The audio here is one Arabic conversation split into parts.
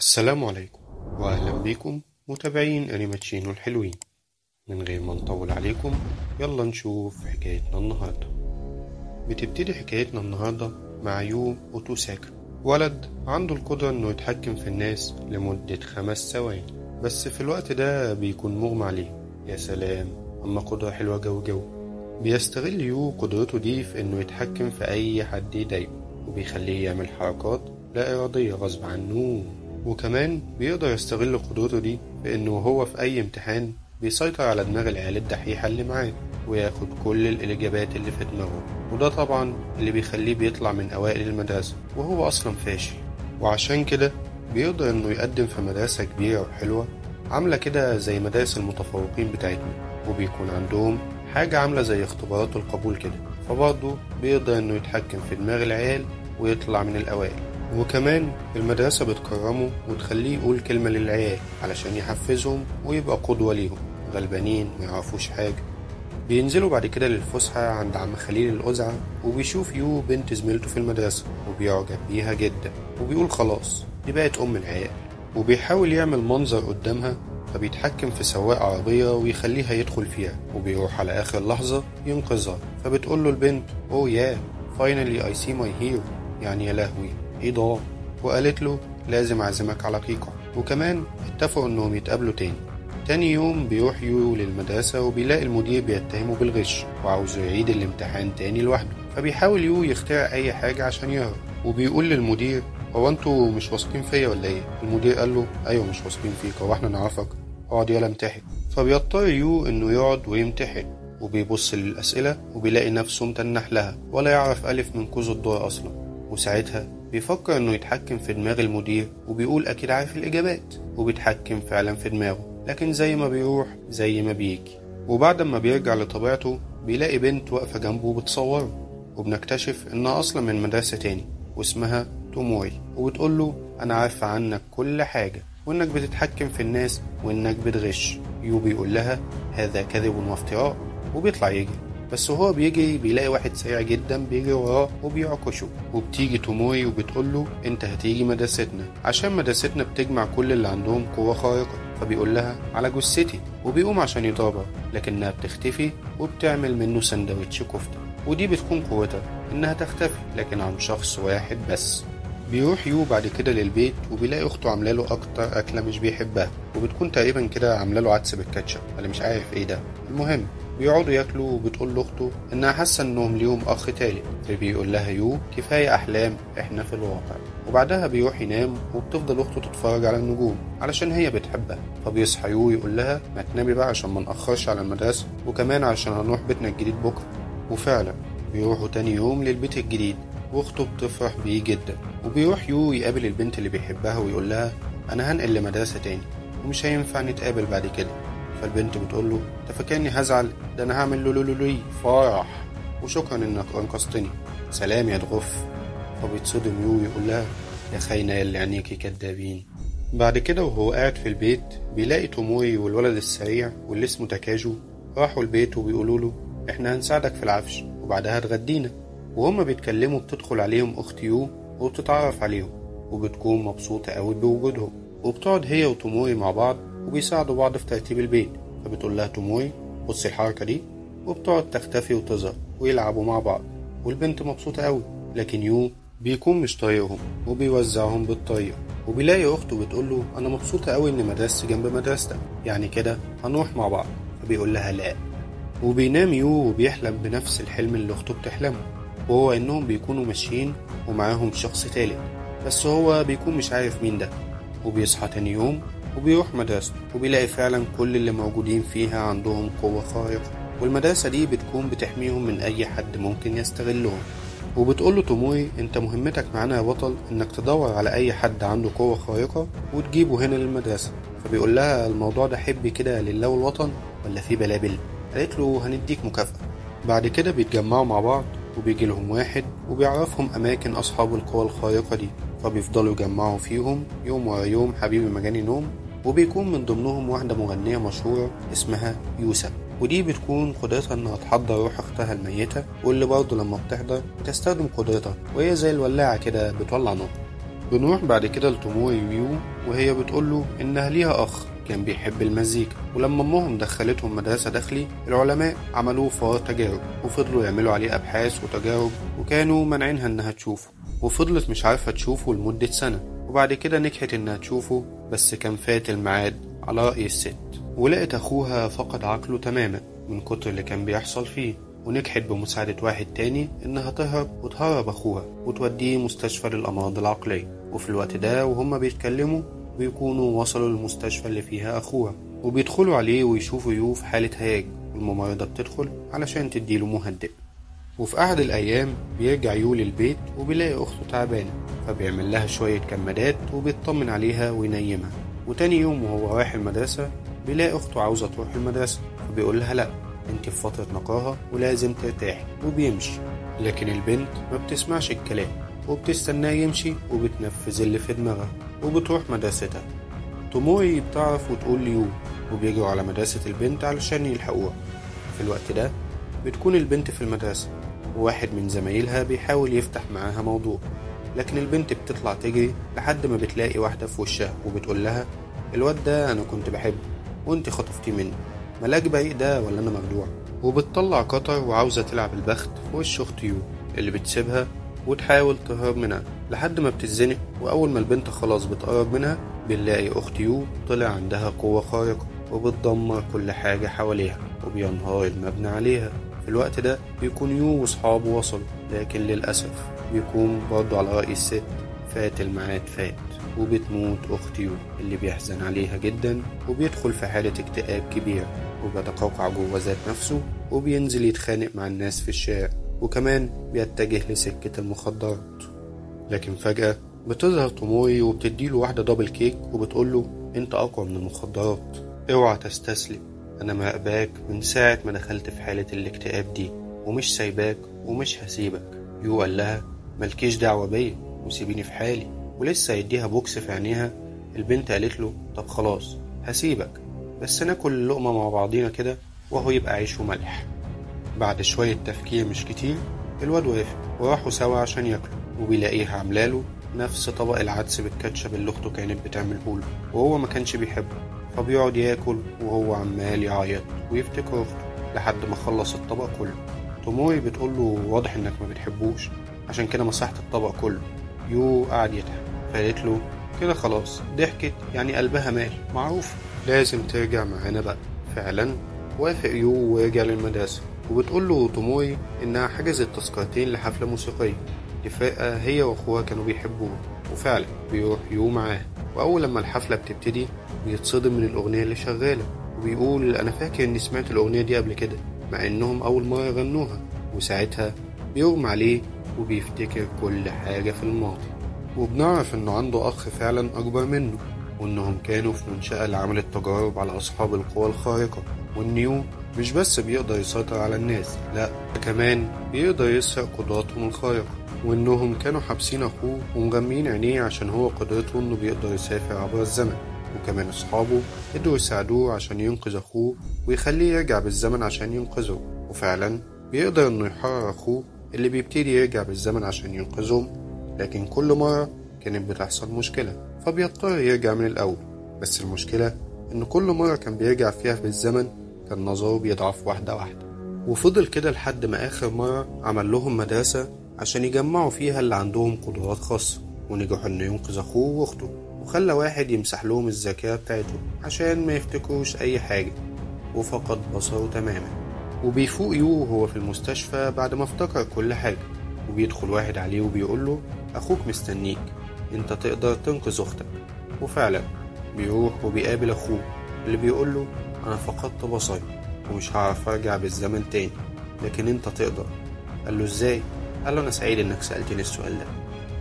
السلام عليكم وأهلا بكم متابعين أنيماتشينو الحلوين. من غير ما نطول عليكم يلا نشوف حكايتنا النهاردة. بتبتدي حكايتنا النهاردة مع يو أوتوساكا، ولد عنده القدرة إنه يتحكم في الناس لمدة 5 ثواني، بس في الوقت ده بيكون مغمى عليه. يا سلام، أما قدرة حلوة جو. بيستغل يو قدرته دي في إنه يتحكم في أي حد يضايقه، وبيخليه يعمل حركات لا إرادية غصب عنه. وكمان بيقدر يستغل قدرته دي في إنه هو في أي امتحان بيسيطر على دماغ العيال الدحيحة اللي معاه وياخد كل الإجابات اللي في دماغه، وده طبعا اللي بيخليه بيطلع من أوائل المدرسة وهو أصلا فاشل. وعشان كده بيقدر إنه يقدم في مدرسة كبيرة وحلوة عاملة كده زي مدارس المتفوقين بتاعتنا، وبيكون عندهم حاجة عاملة زي اختبارات القبول كده، فبرضه بيقدر إنه يتحكم في دماغ العيال ويطلع من الأوائل. وكمان المدرسة بتكرمه وتخليه يقول كلمة للعيال علشان يحفزهم ويبقى قدوة ليهم، غلبانين ما يعرفوش حاجة. بينزلوا بعد كده للفسحة عند عم خليل القزعة، وبيشوف يو بنت زميلته في المدرسة وبيعجب بيها جدا، وبيقول خلاص دي بقت أم العيال. وبيحاول يعمل منظر قدامها، فبيتحكم في سواق عربية ويخليها يدخل فيها، وبيروح على آخر لحظة ينقذها. فبتقول له البنت أوه يا finally I see my hero، يعني يا لهوي ايه ده. وقالت له لازم اعزمك على كيكة. وكمان اتفقوا انهم يتقابلوا تاني يوم بيروح يو للمدرسة وبيلاقي المدير بيتهمه بالغش وعاوزه يعيد الامتحان تاني لوحده، فبيحاول يو يخترع اي حاجة عشان يهرب. وبيقول للمدير هو انتوا مش واثقين فيا ولا ايه؟ المدير قال له ايوه مش واثقين فيك، هو احنا نعرفك؟ اقعد يلا امتحن. فبيضطر يو انه يقعد ويمتحن، وبيبص للأسئلة وبيلاقي نفسه متنح لها ولا يعرف ألف من كوز الدور أصلا. وساعتها بيفكر انه يتحكم في دماغ المدير، وبيقول اكيد عارف الاجابات، وبيتحكم فعلا في دماغه، لكن زي ما بيروح زي ما بيجي. وبعد ما بيرجع لطبيعته بيلاقي بنت واقفة جنبه بتصوره، وبنكتشف انها اصلا من مدرسة تاني واسمها توموري، وبتقول له انا عارفة عنك كل حاجة، وانك بتتحكم في الناس وانك بتغش. يو بيقول لها هذا كذب وافتراء، وبيطلع يجري. بس وهو بيجري بيلاقي واحد سريع جدا بيجري وراه وبيعكشه. وبتيجي توموري وبتقول له انت هتيجي مدرستنا عشان مدرستنا بتجمع كل اللي عندهم قوة خارقة. فبيقول لها على جثتي، وبيقوم عشان يضربها، لكنها بتختفي وبتعمل منه سندوتش كفتة. ودي بتكون قوتها انها تختفي لكن عن شخص واحد بس. بيروح يو بعد كده للبيت وبيلاقي اخته عامله له اكتر اكله مش بيحبها، وبتكون تقريبا كده عامله له عدس بالكاتشب ولا مش عارف ايه ده. المهم بيقعدوا ياكلوا، وبتقول لاخته انها حاسه انهم ليهم اخ تالت، فبيقول لها يو كفايه احلام احنا في الواقع. وبعدها بيروح ينام، وبتفضل اخته تتفرج على النجوم علشان هي بتحبها. فبيصحى يو يقول لها ما تنامي بقى عشان ما ناخرش على المدرسه، وكمان عشان هنروح بيتنا الجديد بكره. وفعلا بيروحوا تاني يوم للبيت الجديد، واخته بتفرح بيه جدا. وبيروح يو يقابل البنت اللي بيحبها ويقول لها انا هنقل لمدرسه تاني ومش هينفع نتقابل بعد كده. فالبنت بتقول له انت فاكرني هزعل؟ ده انا هعمل لولولولي فرح، وشكرا انك انقذتني، سلام يا تغف. فبيتصدم يو ويقول لها يا خاينه يا اللي عينيكي كدابين. بعد كده وهو قاعد في البيت بيلاقي توموري والولد السريع واللي اسمه تاكاجو راحوا البيت وبيقولوا له احنا هنساعدك في العفش وبعدها تغدينا. وهما بيتكلموا بتدخل عليهم اخت يو وبتتعرف عليهم، وبتكون مبسوطة قوي بوجودهم. وبتقعد هي وتوموري مع بعض وبيساعدوا بعض في ترتيب البيت. فبتقول لها توموري بصي الحركة دي، وبتقعد تختفي وتظهر ويلعبوا مع بعض، والبنت مبسوطة قوي. لكن يو بيكون مش طايقهم وبيوزعهم بالطريقة. وبيلاقي اخته بتقول له انا مبسوطة قوي ان مدرستي جنب مدرستك، يعني كده هنروح مع بعض. فبيقول لها لا. وبينام يو وبيحلم بنفس الحلم اللي اخته بتحلمه، وهو انهم بيكونوا ماشيين ومعاهم شخص تالت، بس هو بيكون مش عارف مين ده. وبيصحى تاني يوم وبيروح مدرسته، وبيلاقي فعلا كل اللي موجودين فيها عندهم قوة خارقة، والمدرسة دي بتكون بتحميهم من اي حد ممكن يستغلهم. وبتقوله توموري انت مهمتك معانا يا بطل انك تدور على اي حد عنده قوة خارقة وتجيبه هنا للمدرسة. فبيقول لها الموضوع ده حبي كده لله والوطن ولا في بلابل؟ قالت له هنديك مكافأة. بعد كده بيتجمعوا مع بعض، وبيجي لهم واحد وبيعرفهم أماكن أصحاب القوى الخارقة دي، فبيفضلوا يجمعوا فيهم يوم ورا يوم حبيبي مجاني نوم. وبيكون من ضمنهم واحدة مغنية مشهورة اسمها يوسا، ودي بتكون قدرتها انها تحضر روح اختها الميتة، واللي برضه لما بتحضر بتستخدم قدرتها وهي زي الولاعة كده بتولع نار. بنروح بعد كده لتوموري ويو، وهي بتقوله إنها ليها أخ كان بيحب المزيكا، ولما أمهم دخلتهم مدرسة داخلي العلماء عملوه فار تجارب وفضلوا يعملوا عليه أبحاث وتجارب، وكانوا منعينها إنها تشوفه، وفضلت مش عارفة تشوفه لمدة سنة، وبعد كده نجحت إنها تشوفه بس كان فات الميعاد على رأي الست، ولقت أخوها فقد عقله تماما من كتر اللي كان بيحصل فيه، ونجحت بمساعدة واحد تاني إنها تهرب أخوها وتوديه مستشفى للأمراض العقلية. وفي الوقت ده وهم بيتكلموا بيكونوا وصلوا للمستشفى اللي فيها أخوها، وبيدخلوا عليه ويشوفوا يو في حالة هياج، والممرضة بتدخل علشان تديله مهدئ. وفي أحد الأيام بيرجع يو للبيت وبيلاقي أخته تعبانة، فبيعمل لها شوية كمادات وبيطمن عليها وينيمها. وتاني يوم وهو رايح المدرسة بيلاقي أخته عاوزة تروح المدرسة، فبيقول لها لأ، انت في فترة نقاهة ولازم ترتاحي، وبيمشي. لكن البنت ما بتسمعش الكلام وبتستناه يمشي وبتنفذ اللي في دماغها وبتروح مدرستها. توموري بتعرف وتقول ليو، وبيجروا على مدرسة البنت علشان يلحقوها. في الوقت ده بتكون البنت في المدرسة، وواحد من زمايلها بيحاول يفتح معاها موضوع، لكن البنت بتطلع تجري لحد ما بتلاقي واحدة في وشها وبتقول لها الواد ده أنا كنت بحبه وانت خطفتيه مني، ملاك بريء ده ولا أنا مخدوع؟ وبتطلع قطر وعاوزة تلعب البخت في وش أخت يو اللي بتسيبها وتحاول تهرب منها لحد ما بتتزنق. وأول ما البنت خلاص بتقرب منها بنلاقي أخت يو طلع عندها قوة خارقة وبتدمر كل حاجة حواليها وبينهار المبنى عليها. في الوقت ده بيكون يو وصحابه وصلوا، لكن للأسف بيكون برضه على رأي الست فات الميعاد فات، وبتموت أخت يو اللي بيحزن عليها جدا، وبيدخل في حالة اكتئاب كبير وبيتقوقع جوه ذات نفسه، وبينزل يتخانق مع الناس في الشارع، وكمان بيتجه لسكة المخدرات. لكن فجأة بتظهر توموري وبتديله واحدة دبل كيك وبتقوله انت أقوى من المخدرات، اوعى تستسلم، أنا مراقباك من ساعة ما دخلت في حالة الاكتئاب دي ومش سايباك ومش هسيبك. يو قال لها ملكيش دعوة بيا وسيبيني في حالي، ولسه يديها بوكس في عينيها. البنت قالت له طب خلاص هسيبك، بس ناكل لقمة مع بعضينا كده وهو يبقى عيش وملح. بعد شوية تفكير مش كتير الواد وافق وراحوا سوا عشان ياكلوا، وبيلاقيها عاملاله نفس طبق العدس بالكاتشب اللي اخته كانت بتعملهوله وهو ما كانش بيحبه، فبيقعد ياكل وهو عمال يعيط ويفتكر اخته لحد ما خلص الطبق كله. توموري بتقوله واضح انك ما بتحبوش عشان كده مسحت الطبق كله. يو قعد يضحك، فقالت له كده خلاص، ضحكت يعني قلبها مال، معروف لازم ترجع معانا بقى. فعلا وافق يو ورجع للمدرسة، وبتقول له توموري إنها حجزت تذكرتين لحفلة موسيقية لفرقة هي وأخوها كانوا بيحبوها، وفعلا بيروح يو معاها. وأول لما الحفلة بتبتدي بيتصدم من الأغنية اللي شغالة، وبيقول أنا فاكر إني سمعت الأغنية دي قبل كده مع إنهم أول مرة يغنوها، وساعتها بيغمى عليه وبيفتكر كل حاجة في الماضي. وبنعرف إنه عنده أخ فعلا أكبر منه، وإنهم كانوا في منشأة لعمل تجارب على أصحاب القوى الخارقة، وإن يو مش بس بيقدر يسيطر على الناس، لأ كمان بيقدر يسرق قدراتهم الخارقة، وإنهم كانوا حابسين أخوه ومغميين عينيه عشان هو قدرته إنه بيقدر يسافر عبر الزمن، وكمان أصحابه قدروا يساعدوه عشان ينقذ أخوه ويخليه يرجع بالزمن عشان ينقذه، وفعلا بيقدر إنه يحرر أخوه اللي بيبتدي يرجع بالزمن عشان ينقذهم. لكن كل مرة كانت بتحصل مشكلة فبيضطر يرجع من الأول، بس المشكلة إن كل مرة كان بيرجع فيها بالزمن كان نظره بيضعف واحدة واحدة. وفضل كده لحد ما آخر مرة عمل لهم مدرسة عشان يجمعوا فيها اللي عندهم قدرات خاصة، ونجحوا إنه ينقذ أخوه وأخته، وخلى واحد يمسح لهم الذاكرة بتاعتهم عشان ما يفتكروش أي حاجة، وفقد بصره تماما. وبيفوق يو وهو في المستشفى بعد ما افتكر كل حاجة، وبيدخل واحد عليه وبيقوله أخوك مستنيك، انت تقدر تنقذ أختك. وفعلا بيروح وبيقابل أخوه اللي بيقوله أنا فقدت بصري ومش هعرف أرجع بالزمن تاني، لكن انت تقدر. قال له ازاي؟ قال له أنا سعيد إنك سألتني السؤال ده،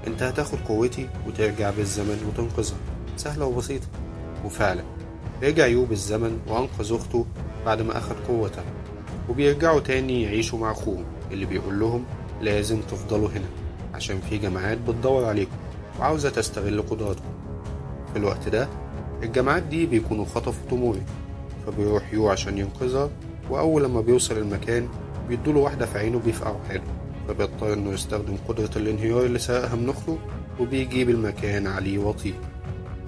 انت هتاخد قوتي وترجع بالزمن وتنقذها، سهلة وبسيطة. وفعلا رجع يو بالزمن وأنقذ أخته بعد ما أخد قوتها، وبيرجعوا تاني يعيشوا مع أخوهم اللي بيقول لهم لازم تفضلوا هنا عشان في جماعات بتدور عليكم وعاوزة تستغل قدراتكم. في الوقت ده الجماعات دي بيكونوا خطفوا توموري، فبيروح يو عشان ينقذها، وأول لما بيوصل المكان بيدوله واحدة في عينه بيفقعوا حاله، فبيضطر إنه يستخدم قدرة الانهيار اللي سرقها من أخته، وبيجيب المكان عليه وطيه.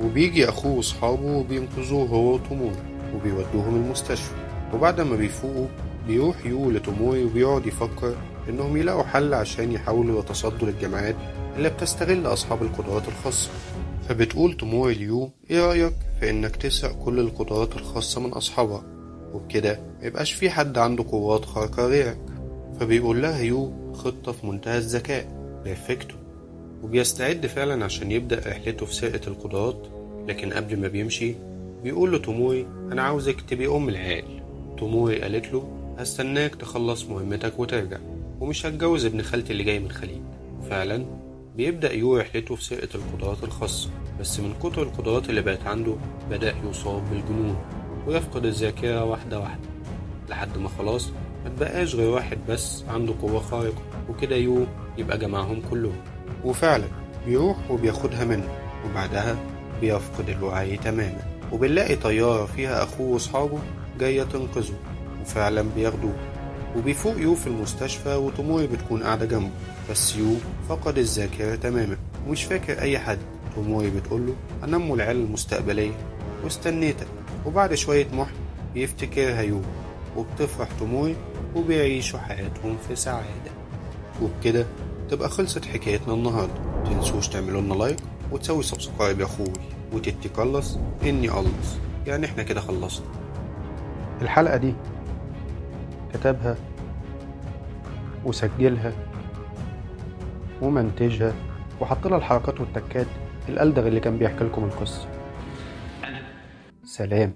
وبيجي أخوه وأصحابه وبينقذوه هو وتوموري وبيودوهم المستشفى. وبعد ما بيفوقوا بيروح يو لتوموري وبيقعد يفكر إنهم يلاقوا حل عشان يحاولوا يتصدوا للجماعات اللي بتستغل أصحاب القدرات الخاصة. فبتقول توموري ليو: إيه رأيك في إنك تسرق كل القدرات الخاصة من أصحابها، وبكده ميبقاش في حد عنده قوات خارقة غيرك؟ فبيقول لها يو خطة في منتهى الذكاء، بيرفكتو. وبيستعد فعلا عشان يبدأ رحلته في سرقة القدرات. لكن قبل ما بيمشي بيقول له توموري: أنا عاوزك تبقي أم العيال. توموري قالت له: هستناك تخلص مهمتك وترجع، ومش هتجوز ابن خالتي اللي جاي من الخليج. فعلا بيبدأ يو رحلته في سرقة القدرات الخاصة، بس من كتر القدرات اللي بقت عنده بدأ يصاب بالجنون ويفقد الذاكرة واحدة واحدة، لحد ما خلاص متبقاش غير واحد بس عنده قوة خارقة، وكده يو يبقى جمعهم كلهم. وفعلا بيروح وبياخدها منه، وبعدها بيفقد الوعي تماما. وبنلاقي طيارة فيها أخوه وأصحابه جاية تنقذه، وفعلا بياخدوه. وبيفوق يو في المستشفى وتوموري بتكون قاعدة جنبه، بس يو فقد الذاكرة تماما ومش فاكر أي حد. توموري بتقوله: أنا أم العيال المستقبلية واستنيتك. وبعد شوية محن بيفتكرها يو، وبتفرح توموري وبيعيشوا حياتهم في سعادة. وبكده تبقى خلصت حكايتنا النهاردة. متنسوش تعملوا لنا لايك وتسوي سبسكرايب يا اخوي، وتتكلص اني اخلص، يعني احنا كده خلصنا. الحلقة دي كتبها وسجلها ومنتجها وحط لها الحركات والتكات الألدغ اللي كان بيحكي لكم القصة. سلام.